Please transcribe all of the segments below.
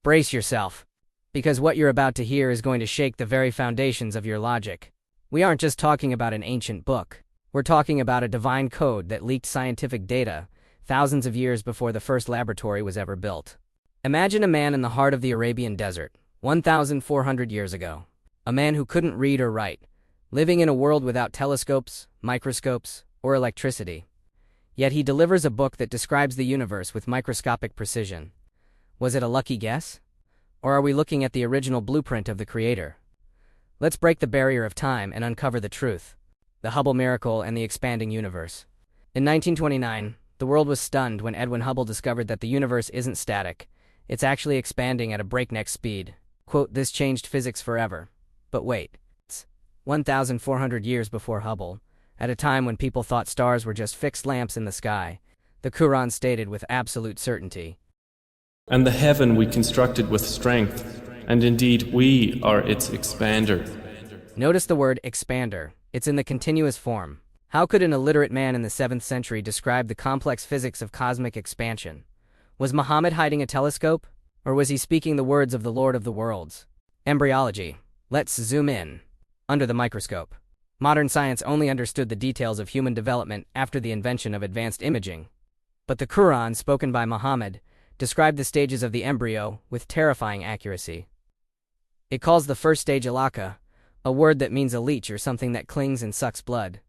Brace yourself, because what you're about to hear is going to shake the very foundations of your logic. We aren't just talking about an ancient book. We're talking about a divine code that leaked scientific data thousands of years before the first laboratory was ever built. Imagine a man in the heart of the Arabian desert, 1,400 years ago. A man who couldn't read or write, living in a world without telescopes, microscopes, or electricity. Yet he delivers a book that describes the universe with microscopic precision. Was it a lucky guess? Or are we looking at the original blueprint of the Creator? Let's break the barrier of time and uncover the truth. The Hubble miracle and the expanding universe. In 1929, the world was stunned when Edwin Hubble discovered that the universe isn't static. It's actually expanding at a breakneck speed. Quote, "This changed physics forever." But wait, it's 1,400 years before Hubble, at a time when people thought stars were just fixed lamps in the sky. The Quran stated with absolute certainty, "And the heaven we constructed with strength, and indeed we are its expander." Notice the word expander. It's in the continuous form. How could an illiterate man in the 7th century describe the complex physics of cosmic expansion? Was Muhammad hiding a telescope? Or was he speaking the words of the Lord of the Worlds? Embryology. Let's zoom in. Under the microscope. Modern science only understood the details of human development after the invention of advanced imaging. But the Quran, spoken by Muhammad, described the stages of the embryo with terrifying accuracy. It calls the first stage alaka, a word that means a leech or something that clings and sucks blood.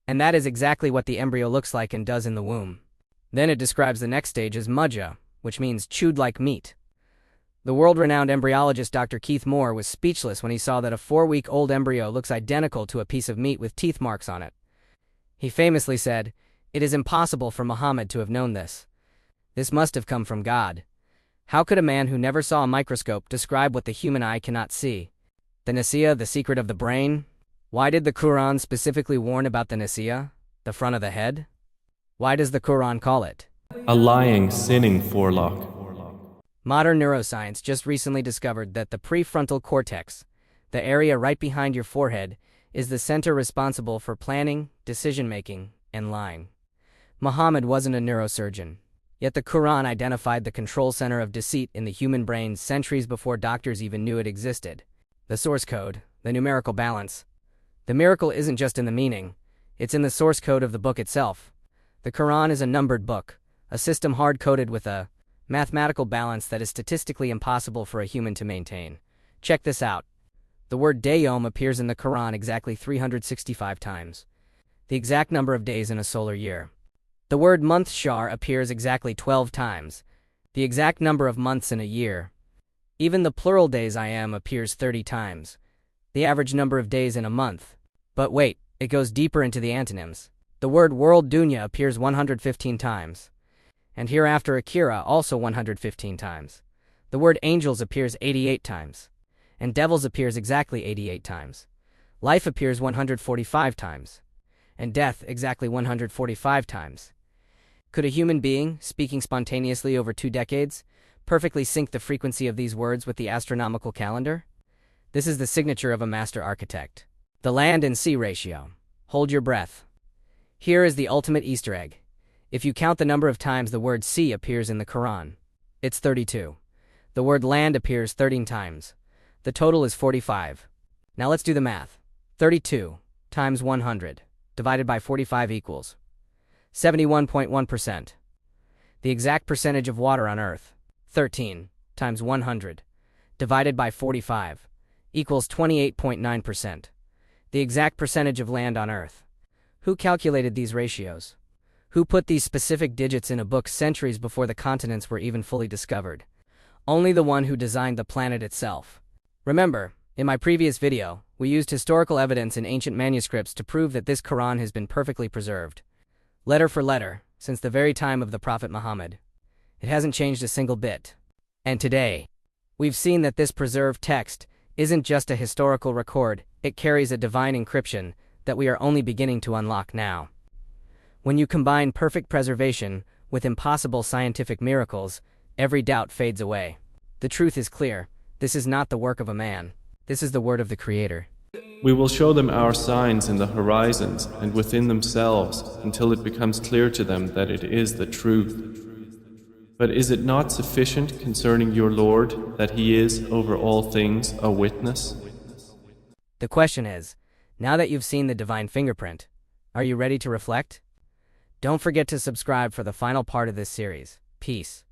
And that is exactly what the embryo looks like and does in the womb. Then it describes the next stage as mudja, which means chewed like meat. The world-renowned embryologist Dr. Keith Moore was speechless when he saw that a 4-week-old embryo looks identical to a piece of meat with teeth marks on it. He famously said, "It is impossible for Muhammad to have known this. This must have come from God. How could a man who never saw a microscope describe what the human eye cannot see? The Nasiya, the secret of the brain? Why did the Quran specifically warn about the Nasiya, the front of the head? Why does the Quran call it A lying, sinning forelock. Modern neuroscience just recently discovered that the prefrontal cortex, the area right behind your forehead, is the center responsible for planning, decision-making, and lying. Muhammad wasn't a neurosurgeon, yet the Quran identified the control center of deceit in the human brain centuries before doctors even knew it existed. The source code, the numerical balance. The miracle isn't just in the meaning, it's in the source code of the book itself. The Quran is a numbered book, a system hard-coded with a mathematical balance that is statistically impossible for a human to maintain. Check this out. The word dayom appears in the Quran exactly 365 times, the exact number of days in a solar year. The word month shahr appears exactly 12 times, the exact number of months in a year. Even the plural days I am appears 30 times, the average number of days in a month. But wait, it goes deeper into the antonyms. The word world dunya appears 115 times. And hereafter Akira also 115 times. The word angels appears 88 times. And devils appears exactly 88 times. Life appears 145 times. And death exactly 145 times. Could a human being, speaking spontaneously over 2 decades, perfectly sync the frequency of these words with the astronomical calendar? This is the signature of a master architect. The land and sea ratio. Hold your breath. Here is the ultimate Easter egg. If you count the number of times the word sea appears in the Quran, it's 32. The word land appears 13 times. The total is 45. Now let's do the math. 32 times 100 divided by 45 equals 71.1%. The exact percentage of water on Earth, 13 times 100 divided by 45 equals 28.9%. The exact percentage of land on Earth. Who calculated these ratios? Who put these specific digits in a book centuries before the continents were even fully discovered? Only the one who designed the planet itself. Remember, in my previous video, we used historical evidence in ancient manuscripts to prove that this Quran has been perfectly preserved, letter for letter, since the very time of the Prophet Muhammad. It hasn't changed a single bit. And today, we've seen that this preserved text isn't just a historical record, it carries a divine encryption that we are only beginning to unlock now. When you combine perfect preservation with impossible scientific miracles, every doubt fades away. The truth is clear. This is not the work of a man. This is the word of the Creator. We will show them our signs in the horizons and within themselves until it becomes clear to them that it is the truth. But is it not sufficient concerning your Lord that He is over all things a witness? The question is, now that you've seen the divine fingerprint, are you ready to reflect? Don't forget to subscribe for the final part of this series. Peace.